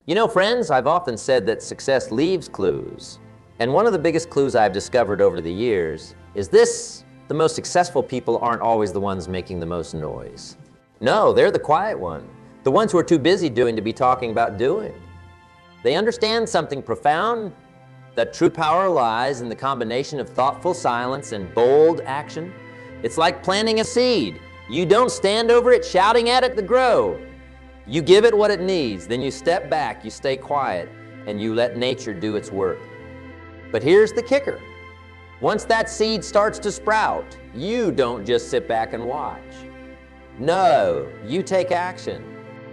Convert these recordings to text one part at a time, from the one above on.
You know, friends, I've often said that success leaves clues. And one of the biggest clues I've discovered over the years is this: the most successful people aren't always the ones making the most noise. No, they're the quiet one, the ones who are too busy doing to be talking about doing. They understand something profound, that true power lies in the combination of thoughtful silence and bold action. It's like planting a seed. You don't stand over it shouting at it to grow. You give it what it needs, then you step back, you stay quiet, and you let nature do its work. But here's the kicker. Once that seed starts to sprout, you don't just sit back and watch. No, you take action.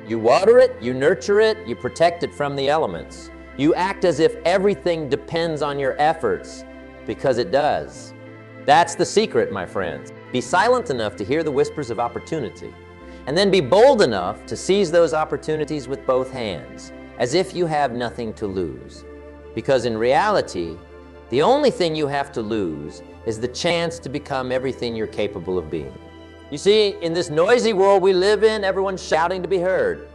You water it, you nurture it, you protect it from the elements. You act as if everything depends on your efforts, because it does. That's the secret, my friends. Be silent enough to hear the whispers of opportunity, and then be bold enough to seize those opportunities with both hands, as if you have nothing to lose. Because in reality, the only thing you have to lose is the chance to become everything you're capable of being. You see, in this noisy world we live in, everyone's shouting to be heard.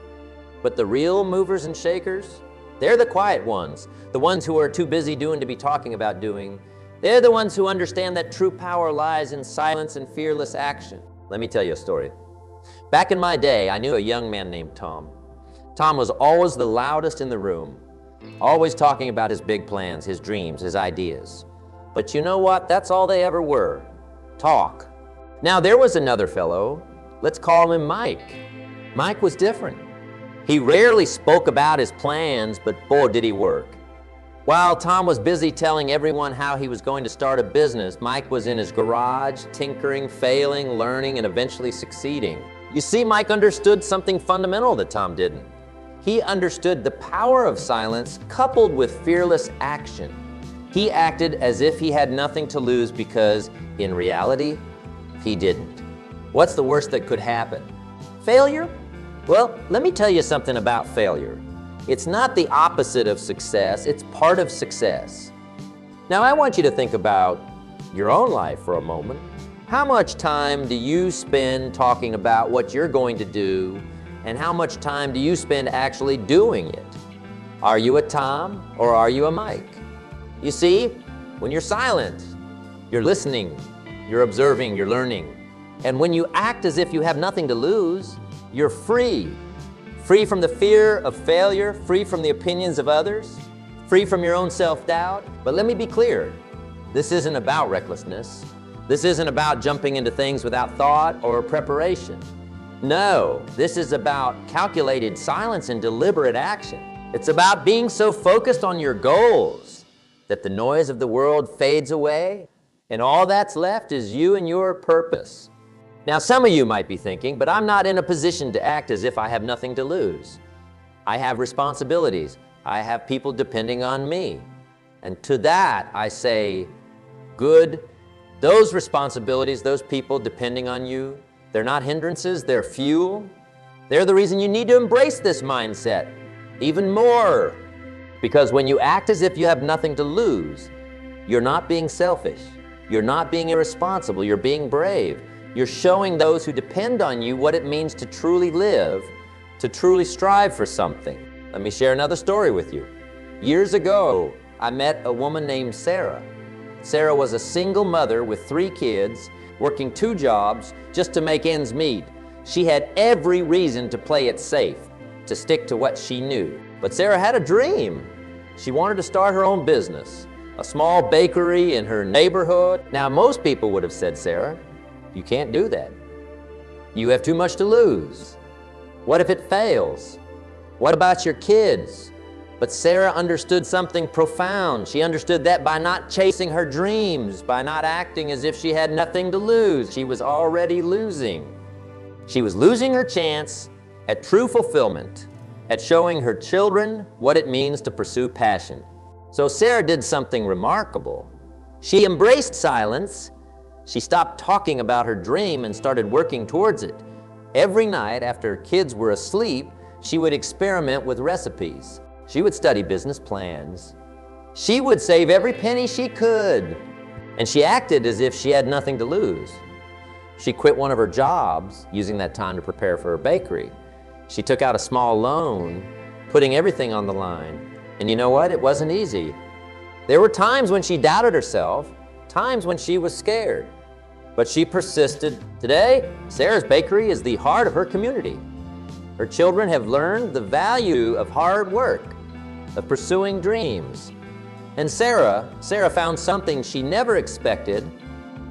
But the real movers and shakers, they're the quiet ones, the ones who are too busy doing to be talking about doing. They're the ones who understand that true power lies in silence and fearless action. Let me tell you a story. Back in my day, I knew a young man named Tom. Tom was always the loudest in the room, always talking about his big plans, his dreams, his ideas. But you know what? That's all they ever were, talk. Now there was another fellow, let's call him Mike. Mike was different. He rarely spoke about his plans, but boy, did he work. While Tom was busy telling everyone how he was going to start a business, Mike was in his garage, tinkering, failing, learning, and eventually succeeding. You see, Mike understood something fundamental that Tom didn't. He understood the power of silence coupled with fearless action. He acted as if he had nothing to lose because, in reality, he didn't. What's the worst that could happen? Failure? Well, let me tell you something about failure. It's not the opposite of success, it's part of success. Now I want you to think about your own life for a moment. How much time do you spend talking about what you're going to do, and how much time do you spend actually doing it? Are you a Tom or are you a Mike? You see, when you're silent, you're listening, you're observing, you're learning. And when you act as if you have nothing to lose, you're free. Free from the fear of failure, free from the opinions of others, free from your own self-doubt. But let me be clear, this isn't about recklessness. This isn't about jumping into things without thought or preparation. No, this is about calculated silence and deliberate action. It's about being so focused on your goals that the noise of the world fades away and all that's left is you and your purpose. Now, some of you might be thinking, but I'm not in a position to act as if I have nothing to lose. I have responsibilities. I have people depending on me. And to that, I say, good. Those responsibilities, those people depending on you, they're not hindrances, they're fuel. They're the reason you need to embrace this mindset even more. Because when you act as if you have nothing to lose, you're not being selfish. You're not being irresponsible. You're being brave. You're showing those who depend on you what it means to truly live, to truly strive for something. Let me share another story with you. Years ago, I met a woman named Sarah. Sarah was a single mother with 3 kids, working 2 jobs just to make ends meet. She had every reason to play it safe, to stick to what she knew. But Sarah had a dream. She wanted to start her own business, a small bakery in her neighborhood. Now, most people would have said, Sarah, you can't do that. You have too much to lose. What if it fails? What about your kids? But Sarah understood something profound. She understood that by not chasing her dreams, by not acting as if she had nothing to lose, she was already losing. She was losing her chance at true fulfillment, at showing her children what it means to pursue passion. So Sarah did something remarkable. She embraced silence. She stopped talking about her dream and started working towards it. Every night after her kids were asleep, she would experiment with recipes. She would study business plans. She would save every penny she could. And she acted as if she had nothing to lose. She quit one of her jobs, using that time to prepare for her bakery. She took out a small loan putting everything on the line. And you know what? It wasn't easy. There were times when she doubted herself, times when she was scared. But she persisted. Today, Sarah's Bakery is the heart of her community. Her children have learned the value of hard work, of pursuing dreams. And Sarah found something she never expected.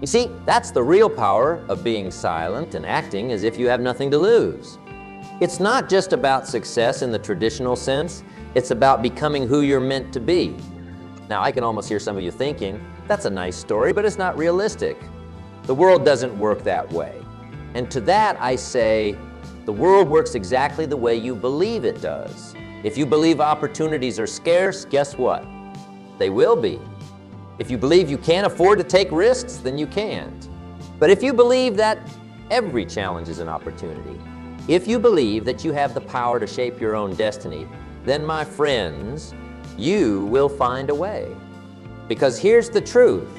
You see, that's the real power of being silent and acting as if you have nothing to lose. It's not just about success in the traditional sense, it's about becoming who you're meant to be. Now, I can almost hear some of you thinking, that's a nice story, but it's not realistic. The world doesn't work that way. And to that I say, the world works exactly the way you believe it does. If you believe opportunities are scarce, guess what? They will be. If you believe you can't afford to take risks, then you can't. But if you believe that every challenge is an opportunity, if you believe that you have the power to shape your own destiny, then my friends, you will find a way. Because here's the truth.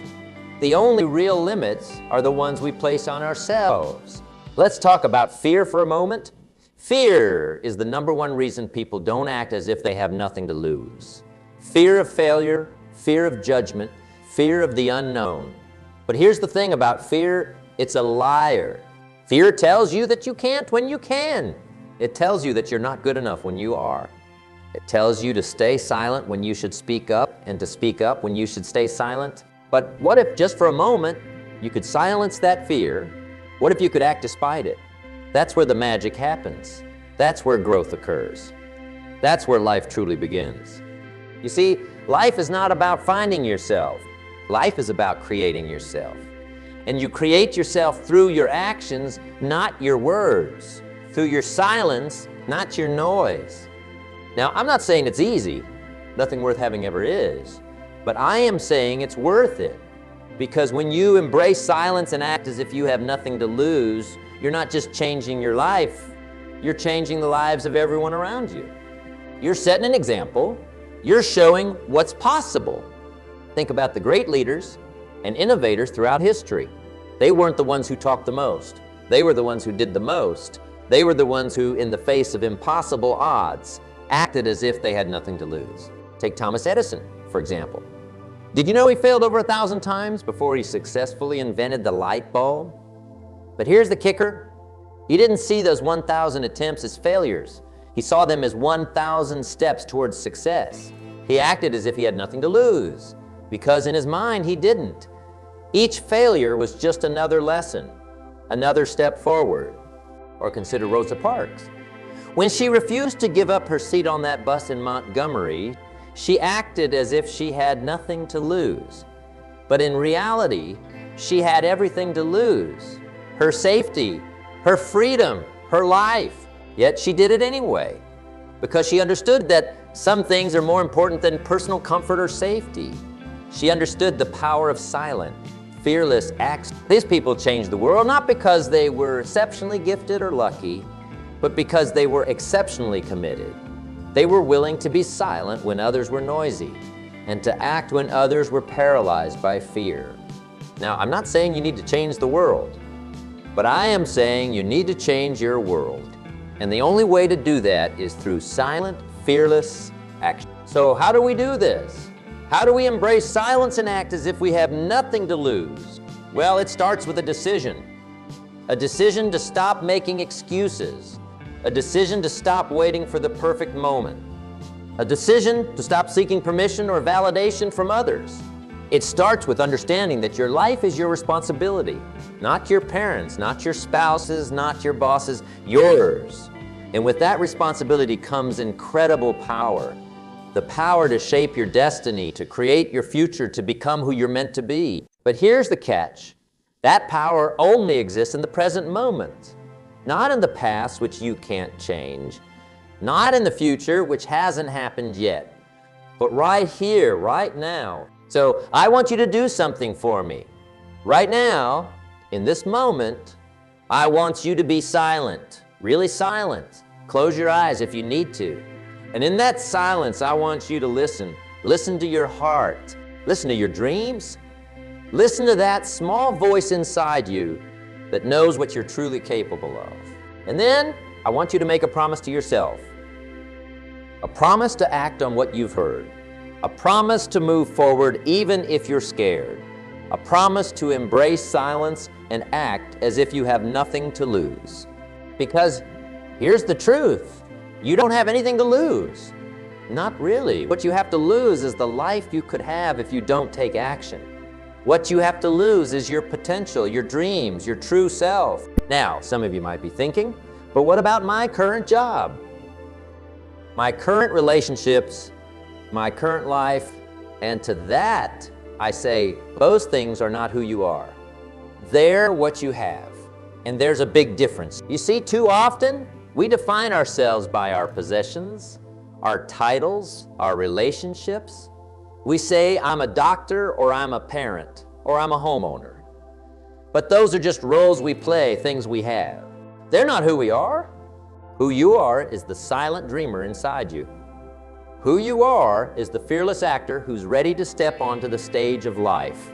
The only real limits are the ones we place on ourselves. Let's talk about fear for a moment. Fear is the #1 reason people don't act as if they have nothing to lose. Fear of failure, fear of judgment, fear of the unknown. But here's the thing about fear, it's a liar. Fear tells you that you can't when you can. It tells you that you're not good enough when you are. It tells you to stay silent when you should speak up and to speak up when you should stay silent. But what if just for a moment you could silence that fear? What if you could act despite it? That's where the magic happens. That's where growth occurs. That's where life truly begins. You see, life is not about finding yourself. Life is about creating yourself. And you create yourself through your actions, not your words. Through your silence, not your noise. Now, I'm not saying it's easy. Nothing worth having ever is. But I am saying it's worth it. Because when you embrace silence and act as if you have nothing to lose, you're not just changing your life, you're changing the lives of everyone around you. You're setting an example. You're showing what's possible. Think about the great leaders and innovators throughout history. They weren't the ones who talked the most. They were the ones who did the most. They were the ones who, in the face of impossible odds, acted as if they had nothing to lose. Take Thomas Edison, for example. Did you know he failed over 1,000 times before he successfully invented the light bulb? But here's the kicker. He didn't see those 1,000 attempts as failures. He saw them as 1,000 steps towards success. He acted as if he had nothing to lose, because in his mind he didn't. Each failure was just another lesson, another step forward. Or consider Rosa Parks. When she refused to give up her seat on that bus in Montgomery, she acted as if she had nothing to lose. But in reality, she had everything to lose. Her safety, her freedom, her life. Yet she did it anyway, because she understood that some things are more important than personal comfort or safety. She understood the power of silent, fearless acts. These people changed the world not because they were exceptionally gifted or lucky, but because they were exceptionally committed. They were willing to be silent when others were noisy, and to act when others were paralyzed by fear. Now, I'm not saying you need to change the world, but I am saying you need to change your world. And the only way to do that is through silent, fearless action. So how do we do this? How do we embrace silence and act as if we have nothing to lose? Well, it starts with a decision. A decision to stop making excuses. A decision to stop waiting for the perfect moment. A decision to stop seeking permission or validation from others. It starts with understanding that your life is your responsibility, not your parents, not your spouses, not your bosses, yours. And with that responsibility comes incredible power. The power to shape your destiny, to create your future, to become who you're meant to be. But here's the catch. That power only exists in the present moment, not in the past, which you can't change, not in the future, which hasn't happened yet, but right here, right now. So I want you to do something for me. Right now, in this moment, I want you to be silent, really silent. Close your eyes if you need to. And in that silence, I want you to listen. Listen to your heart. Listen to your dreams. Listen to that small voice inside you that knows what you're truly capable of. And then I want you to make a promise to yourself. A promise to act on what you've heard. A promise to move forward even if you're scared. A promise to embrace silence and act as if you have nothing to lose. Because here's the truth, you don't have anything to lose. Not really. What you have to lose is the life you could have if you don't take action. What you have to lose is your potential, your dreams, your true self. Now, some of you might be thinking, but what about my current job? My current relationships, my current life, and to that, I say, those things are not who you are. They're what you have, and there's a big difference. You see, too often, we define ourselves by our possessions, our titles, our relationships. We say, I'm a doctor, or I'm a parent, or I'm a homeowner. But those are just roles we play, things we have. They're not who we are. Who you are is the silent dreamer inside you. Who you are is the fearless actor who's ready to step onto the stage of life.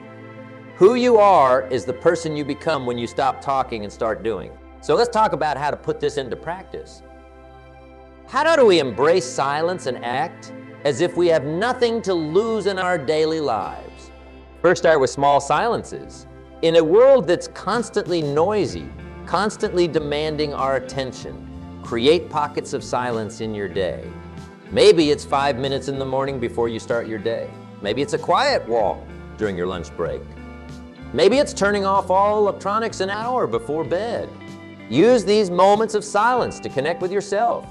Who you are is the person you become when you stop talking and start doing. So let's talk about how to put this into practice. How do we embrace silence and act as if we have nothing to lose in our daily lives? First, start with small silences. In a world that's constantly noisy, constantly demanding our attention, create pockets of silence in your day. Maybe it's 5 minutes in the morning before you start your day. Maybe it's a quiet walk during your lunch break. Maybe it's turning off all electronics an hour before bed. Use these moments of silence to connect with yourself,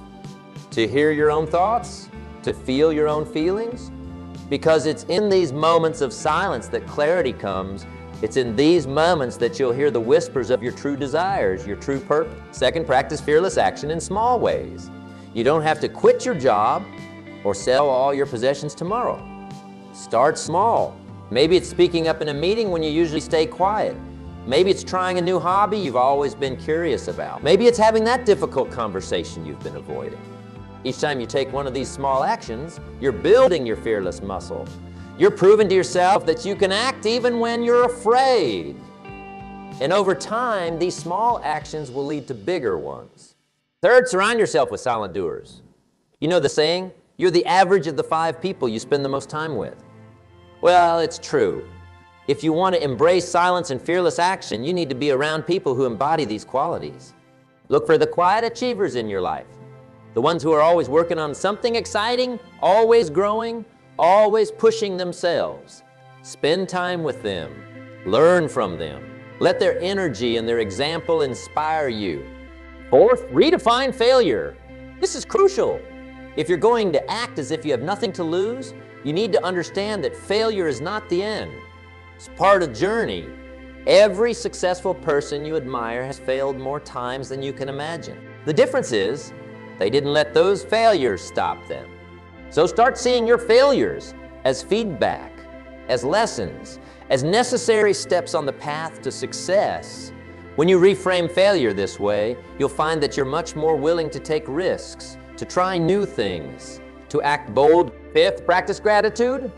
to hear your own thoughts, to feel your own feelings. Because it's in these moments of silence that clarity comes. It's in these moments that you'll hear the whispers of your true desires, your true purpose. Second, practice fearless action in small ways. You don't have to quit your job or sell all your possessions tomorrow. Start small. Maybe it's speaking up in a meeting when you usually stay quiet. Maybe it's trying a new hobby you've always been curious about. Maybe it's having that difficult conversation you've been avoiding. Each time you take one of these small actions, you're building your fearless muscle. You're proving to yourself that you can act even when you're afraid. And over time, these small actions will lead to bigger ones. Third, surround yourself with silent doers. You know the saying, you're the average of the 5 people you spend the most time with. Well, it's true. If you want to embrace silence and fearless action, you need to be around people who embody these qualities. Look for the quiet achievers in your life. The ones who are always working on something exciting, always growing, always pushing themselves. Spend time with them. Learn from them. Let their energy and their example inspire you. Fourth, redefine failure. This is crucial. If you're going to act as if you have nothing to lose, you need to understand that failure is not the end. It's part of the journey. Every successful person you admire has failed more times than you can imagine. The difference is, they didn't let those failures stop them. So start seeing your failures as feedback, as lessons, as necessary steps on the path to success. When you reframe failure this way, you'll find that you're much more willing to take risks, to try new things, to act bold. Fifth, practice gratitude.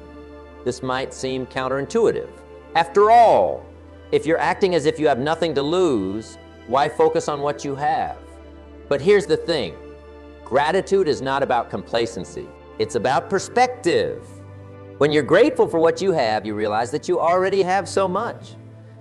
This might seem counterintuitive. After all, if you're acting as if you have nothing to lose, why focus on what you have? But here's the thing. Gratitude is not about complacency. It's about perspective. When you're grateful for what you have, you realize that you already have so much.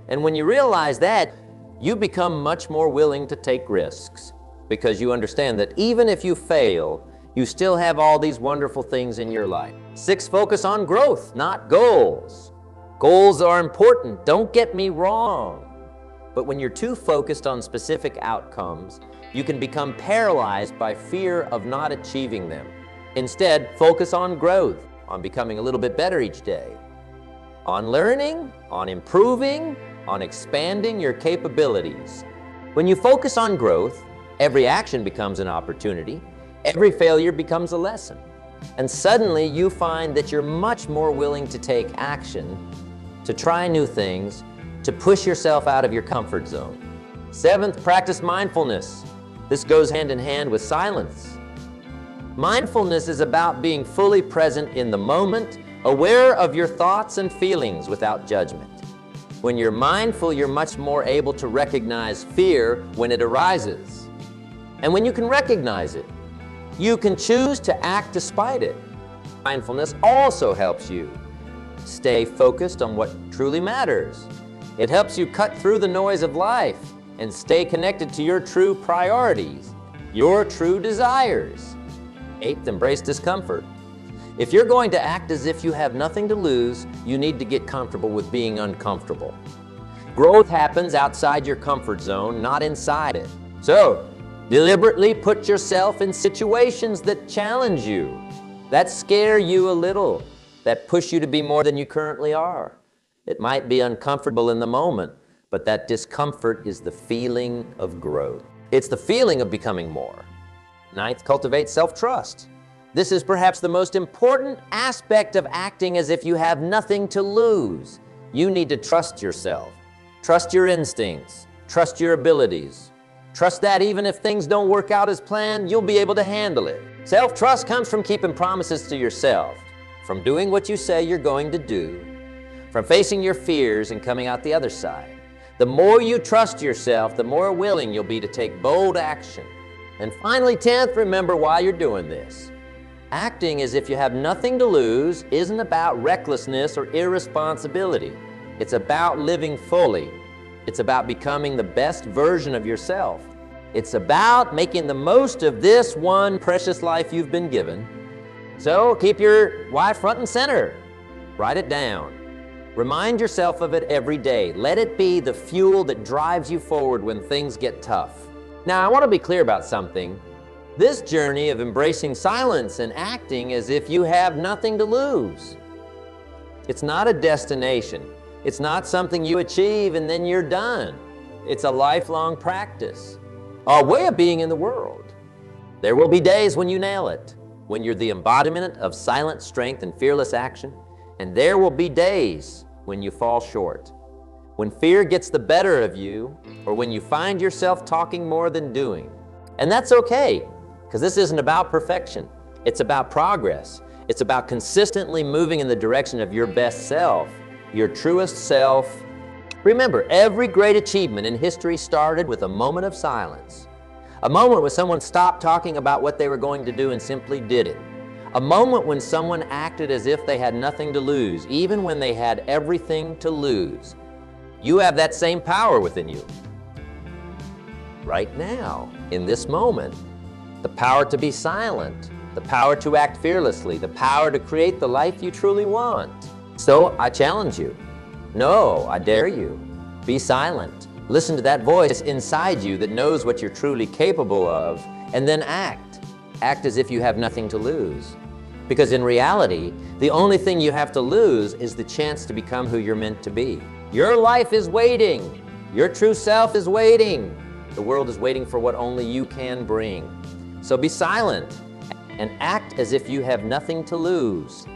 And when you realize that, you become much more willing to take risks because you understand that even if you fail, you still have all these wonderful things in your life. Six, focus on growth, not goals. Goals are important, don't get me wrong. But when you're too focused on specific outcomes, you can become paralyzed by fear of not achieving them. Instead, focus on growth, on becoming a little bit better each day, on learning, on improving, on expanding your capabilities. When you focus on growth, every action becomes an opportunity, every failure becomes a lesson. And suddenly you find that you're much more willing to take action, to try new things, to push yourself out of your comfort zone. Seventh, practice mindfulness. This goes hand in hand with silence. Mindfulness is about being fully present in the moment, aware of your thoughts and feelings without judgment. When you're mindful, you're much more able to recognize fear when it arises. And when you can recognize it, You can choose to act despite it. Mindfulness also helps you stay focused on what truly matters. It helps you cut through the noise of life and stay connected to your true priorities, your true desires. 8th, embrace discomfort. If you're going to act as if you have nothing to lose, you need to get comfortable with being uncomfortable. Growth happens outside your comfort zone, not inside it. So, deliberately put yourself in situations that challenge you, that scare you a little, that push you to be more than you currently are. It might be uncomfortable in the moment, but that discomfort is the feeling of growth. It's the feeling of becoming more. 9th, cultivate self-trust. This is perhaps the most important aspect of acting as if you have nothing to lose. You need to trust yourself. Trust your instincts. Trust your abilities. Trust that even if things don't work out as planned, you'll be able to handle it. Self-trust comes from keeping promises to yourself, from doing what you say you're going to do, from facing your fears and coming out the other side. The more you trust yourself, the more willing you'll be to take bold action. And finally, 10th, remember why you're doing this. Acting as if you have nothing to lose isn't about recklessness or irresponsibility. It's about living fully. It's about becoming the best version of yourself. It's about making the most of this one precious life you've been given. So keep your why front and center. Write it down. Remind yourself of it every day. Let it be the fuel that drives you forward when things get tough. Now, I want to be clear about something. This journey of embracing silence and acting as if you have nothing to lose. It's not a destination. It's not something you achieve and then you're done. It's a lifelong practice, a way of being in the world. There will be days when you nail it, when you're the embodiment of silent strength and fearless action, and there will be days when you fall short, when fear gets the better of you, or when you find yourself talking more than doing. And that's okay, because this isn't about perfection. It's about progress. It's about consistently moving in the direction of your best self, your truest self. Remember, every great achievement in history started with a moment of silence. A moment when someone stopped talking about what they were going to do and simply did it. A moment when someone acted as if they had nothing to lose, even when they had everything to lose. You have that same power within you. Right now, in this moment, the power to be silent, the power to act fearlessly, the power to create the life you truly want. So I challenge you. No, I dare you. Be silent. Listen to that voice inside you that knows what you're truly capable of, and then act. Act as if you have nothing to lose. Because in reality, the only thing you have to lose is the chance to become who you're meant to be. Your life is waiting. Your true self is waiting. The world is waiting for what only you can bring. So be silent and act as if you have nothing to lose.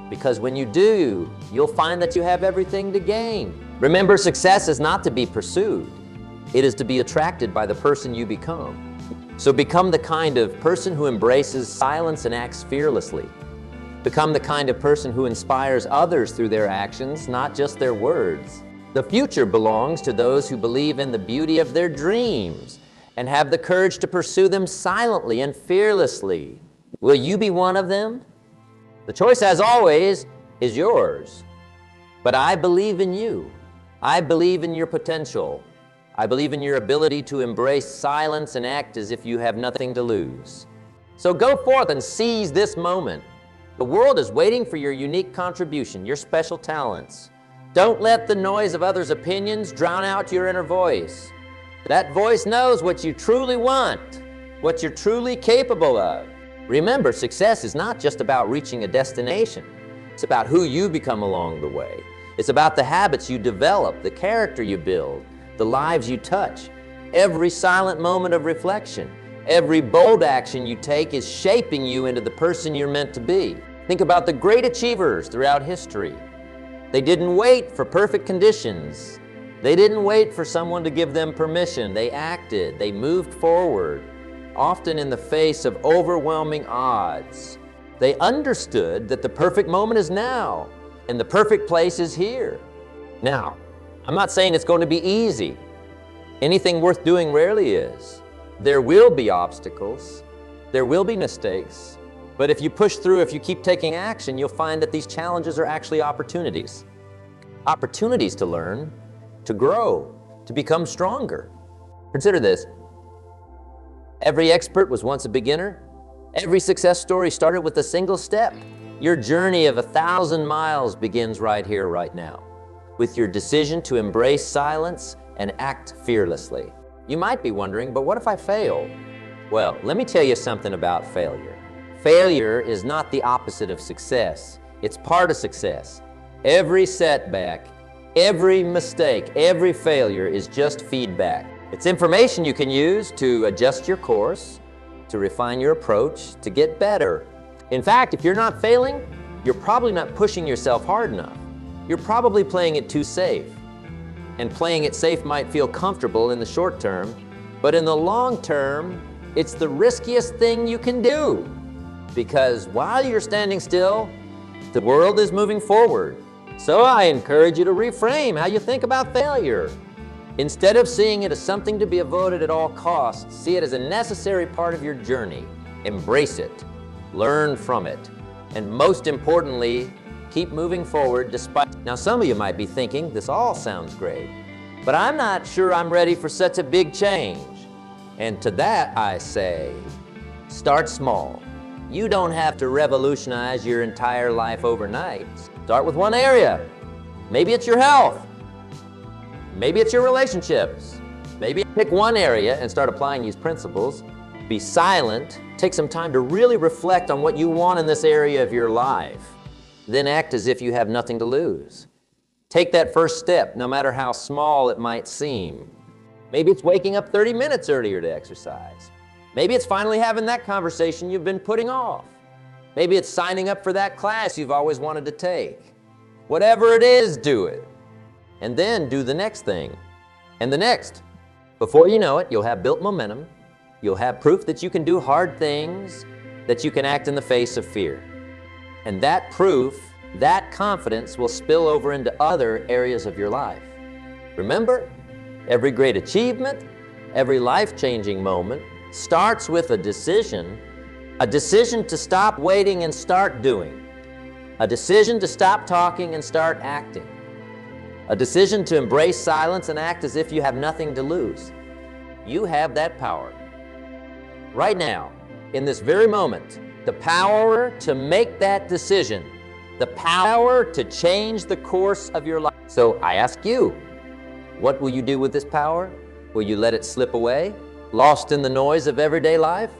Because when you do, you'll find that you have everything to gain. Remember, success is not to be pursued. It is to be attracted by the person you become. So become the kind of person who embraces silence and acts fearlessly. Become the kind of person who inspires others through their actions, not just their words. The future belongs to those who believe in the beauty of their dreams and have the courage to pursue them silently and fearlessly. Will you be one of them? The choice, as always, is yours. But I believe in you. I believe in your potential. I believe in your ability to embrace silence and act as if you have nothing to lose. So go forth and seize this moment. The world is waiting for your unique contribution, your special talents. Don't let the noise of others' opinions drown out your inner voice. That voice knows what you truly want, what you're truly capable of. Remember, success is not just about reaching a destination. It's about who you become along the way. It's about the habits you develop, the character you build, the lives you touch. Every silent moment of reflection, every bold action you take is shaping you into the person you're meant to be. Think about the great achievers throughout history. They didn't wait for perfect conditions. They didn't wait for someone to give them permission. They acted, they moved forward, often in the face of overwhelming odds. They understood that the perfect moment is now, and the perfect place is here. Now, I'm not saying it's going to be easy. Anything worth doing rarely is. There will be obstacles. There will be mistakes, but if you push through, if you keep taking action, you'll find that these challenges are actually opportunities. Opportunities to learn, to grow, to become stronger. Consider this. Every expert was once a beginner. Every success story started with a single step. Your journey of 1,000 miles begins right here, right now, with your decision to embrace silence and act fearlessly. You might be wondering, but what if I fail? Well, let me tell you something about failure. Failure is not the opposite of success. It's part of success. Every setback, every mistake, every failure is just feedback. It's information you can use to adjust your course, to refine your approach, to get better. In fact, if you're not failing, you're probably not pushing yourself hard enough. You're probably playing it too safe. And playing it safe might feel comfortable in the short term, but in the long term, it's the riskiest thing you can do. Because while you're standing still, the world is moving forward. So I encourage you to reframe how you think about failure. Instead of seeing it as something to be avoided at all costs, see it as a necessary part of your journey. Embrace it, learn from it, and most importantly, keep moving forward despite. Now some of you might be thinking, this all sounds great, but I'm not sure I'm ready for such a big change. And to that I say, start small. You don't have to revolutionize your entire life overnight. Start with one area. Maybe it's your health. Maybe it's your relationships. Maybe pick one area and start applying these principles. Be silent. Take some time to really reflect on what you want in this area of your life. Then act as if you have nothing to lose. Take that first step, no matter how small it might seem. Maybe it's waking up 30 minutes earlier to exercise. Maybe it's finally having that conversation you've been putting off. Maybe it's signing up for that class you've always wanted to take. Whatever it is, do it. And then do the next thing, and the next. Before you know it, you'll have built momentum. You'll have proof that you can do hard things, that you can act in the face of fear. And that proof, that confidence will spill over into other areas of your life. Remember, every great achievement, every life-changing moment starts with a decision to stop waiting and start doing, a decision to stop talking and start acting, a decision to embrace silence and act as if you have nothing to lose. You have that power. Right now, in this very moment, the power to make that decision, the power to change the course of your life. So I ask you, what will you do with this power? Will you let it slip away, lost in the noise of everyday life?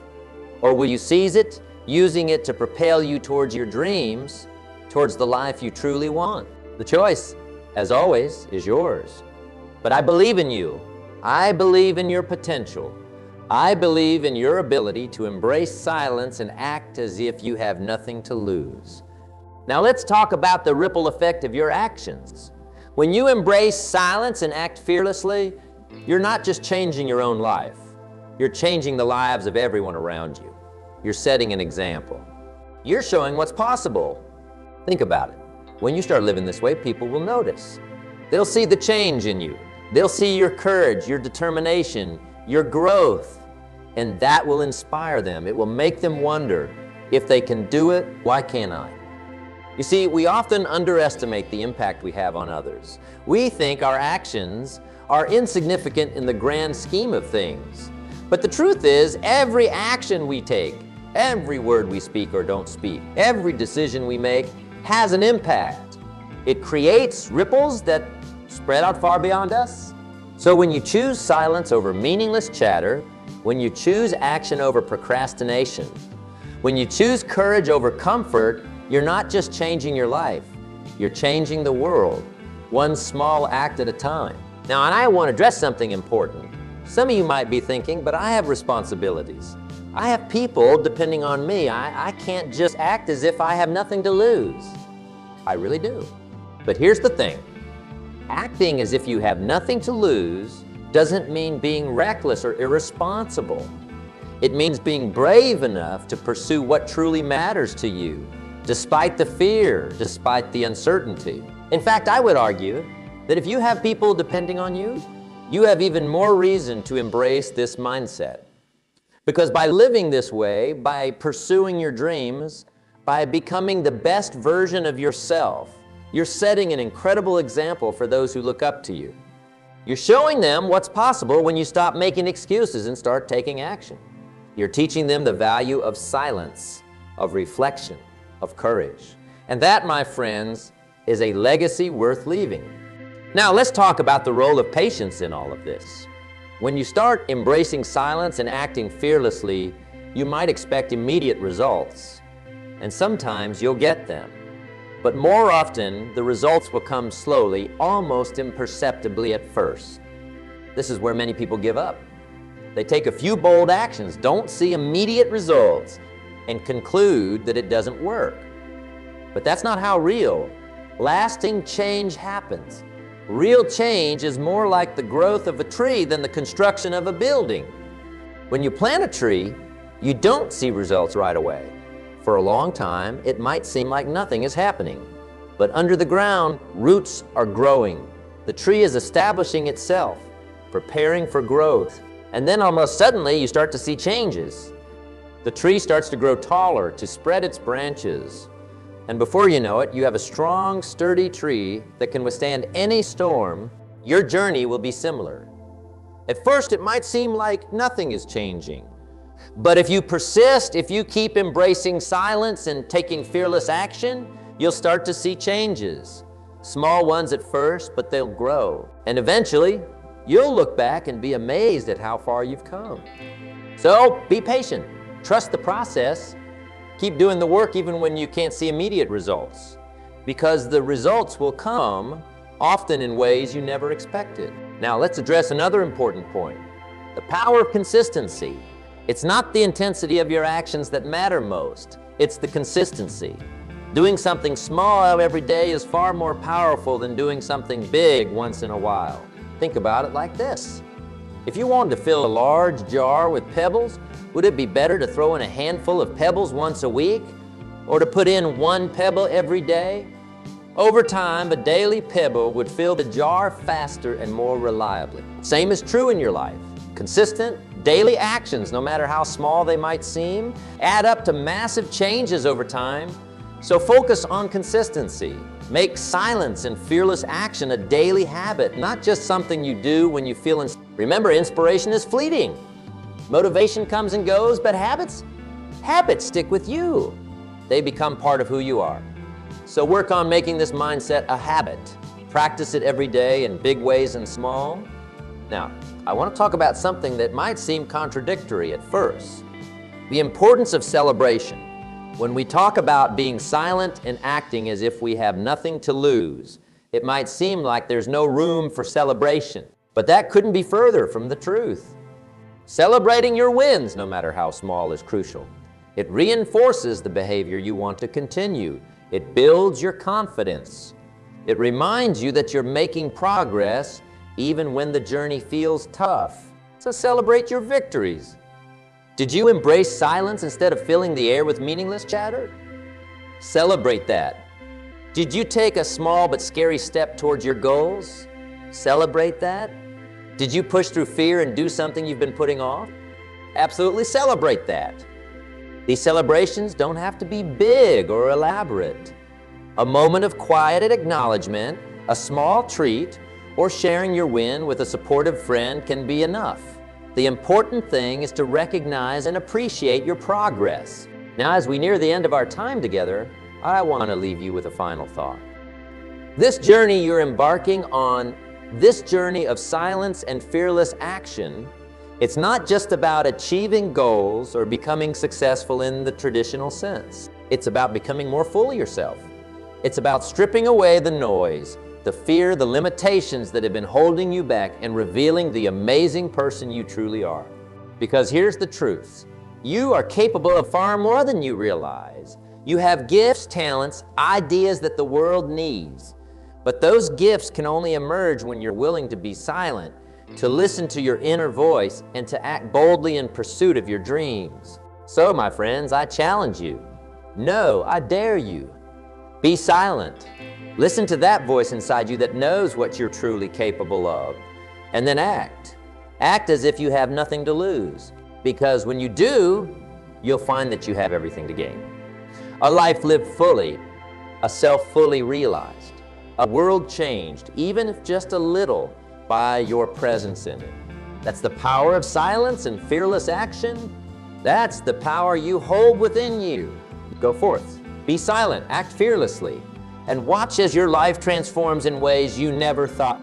Or will you seize it, using it to propel you towards your dreams, towards the life you truly want? The choice, as always, is yours. But I believe in you. I believe in your potential. I believe in your ability to embrace silence and act as if you have nothing to lose. Now let's talk about the ripple effect of your actions. When you embrace silence and act fearlessly, you're not just changing your own life. You're changing the lives of everyone around you. You're setting an example. You're showing what's possible. Think about it. When you start living this way, people will notice. They'll see the change in you. They'll see your courage, your determination, your growth, and that will inspire them. It will make them wonder, if they can do it, why can't I? You see, we often underestimate the impact we have on others. We think our actions are insignificant in the grand scheme of things. But the truth is, every action we take, every word we speak or don't speak, every decision we make has an impact. It creates ripples that spread out far beyond us. So when you choose silence over meaningless chatter, when you choose action over procrastination, when you choose courage over comfort, you're not just changing your life, you're changing the world, one small act at a time. Now, and I want to address something important. Some of you might be thinking, but I have responsibilities. I have people depending on me. I can't just act as if I have nothing to lose. I really do. But here's the thing. Acting as if you have nothing to lose doesn't mean being reckless or irresponsible. It means being brave enough to pursue what truly matters to you, despite the fear, despite the uncertainty. In fact, I would argue that if you have people depending on you, you have even more reason to embrace this mindset. Because by living this way, by pursuing your dreams, by becoming the best version of yourself, you're setting an incredible example for those who look up to you. You're showing them what's possible when you stop making excuses and start taking action. You're teaching them the value of silence, of reflection, of courage. And that, my friends, is a legacy worth leaving. Now, let's talk about the role of patience in all of this. When you start embracing silence and acting fearlessly, you might expect immediate results. And sometimes you'll get them. But more often, the results will come slowly, almost imperceptibly at first. This is where many people give up. They take a few bold actions, don't see immediate results, and conclude that it doesn't work. But that's not how real, lasting change happens. Real change is more like the growth of a tree than the construction of a building. When you plant a tree, you don't see results right away. For a long time, it might seem like nothing is happening. But under the ground, roots are growing. The tree is establishing itself, preparing for growth. And then almost suddenly, you start to see changes. The tree starts to grow taller, to spread its branches. And before you know it, you have a strong, sturdy tree that can withstand any storm. Your journey will be similar. At first, it might seem like nothing is changing. But if you persist, if you keep embracing silence and taking fearless action, you'll start to see changes. Small ones at first, but they'll grow. And eventually, you'll look back and be amazed at how far you've come. So be patient, trust the process. Keep doing the work even when you can't see immediate results, because the results will come often in ways you never expected. Now let's address another important point, the power of consistency. It's not the intensity of your actions that matter most, it's the consistency. Doing something small every day is far more powerful than doing something big once in a while. Think about it like this. If you wanted to fill a large jar with pebbles, would it be better to throw in a handful of pebbles once a week, or to put in one pebble every day? Over time, a daily pebble would fill the jar faster and more reliably. Same is true in your life. Consistent, daily actions, no matter how small they might seem, add up to massive changes over time. So focus on consistency. Make silence and fearless action a daily habit, not just something you do when you feel inspired. Remember, inspiration is fleeting. Motivation comes and goes, but habits stick with you. They become part of who you are. So work on making this mindset a habit. Practice it every day in big ways and small. Now, I want to talk about something that might seem contradictory at first. The importance of celebration. When we talk about being silent and acting as if we have nothing to lose, it might seem like there's no room for celebration. But that couldn't be further from the truth. Celebrating your wins, no matter how small, is crucial. It reinforces the behavior you want to continue. It builds your confidence. It reminds you that you're making progress even when the journey feels tough. So celebrate your victories. Did you embrace silence instead of filling the air with meaningless chatter? Celebrate that. Did you take a small but scary step towards your goals? Celebrate that. Did you push through fear and do something you've been putting off? Absolutely celebrate that. These celebrations don't have to be big or elaborate. A moment of quiet acknowledgement, a small treat, or sharing your win with a supportive friend can be enough. The important thing is to recognize and appreciate your progress. Now, as we near the end of our time together, I want to leave you with a final thought. This journey you're embarking on, this journey of silence and fearless action, it's not just about achieving goals or becoming successful in the traditional sense. It's about becoming more fully yourself. It's about stripping away the noise, the fear, the limitations that have been holding you back, and revealing the amazing person you truly are. Because here's the truth. You are capable of far more than you realize. You have gifts, talents, ideas that the world needs. But those gifts can only emerge when you're willing to be silent, to listen to your inner voice, and to act boldly in pursuit of your dreams. So, my friends, I challenge you. No, I dare you. Be silent. Listen to that voice inside you that knows what you're truly capable of. And then act. Act as if you have nothing to lose. Because when you do, you'll find that you have everything to gain. A life lived fully, a self fully realized, a world changed, even if just a little, by your presence in it. That's the power of silence and fearless action. That's the power you hold within you. Go forth, be silent, act fearlessly, and watch as your life transforms in ways you never thought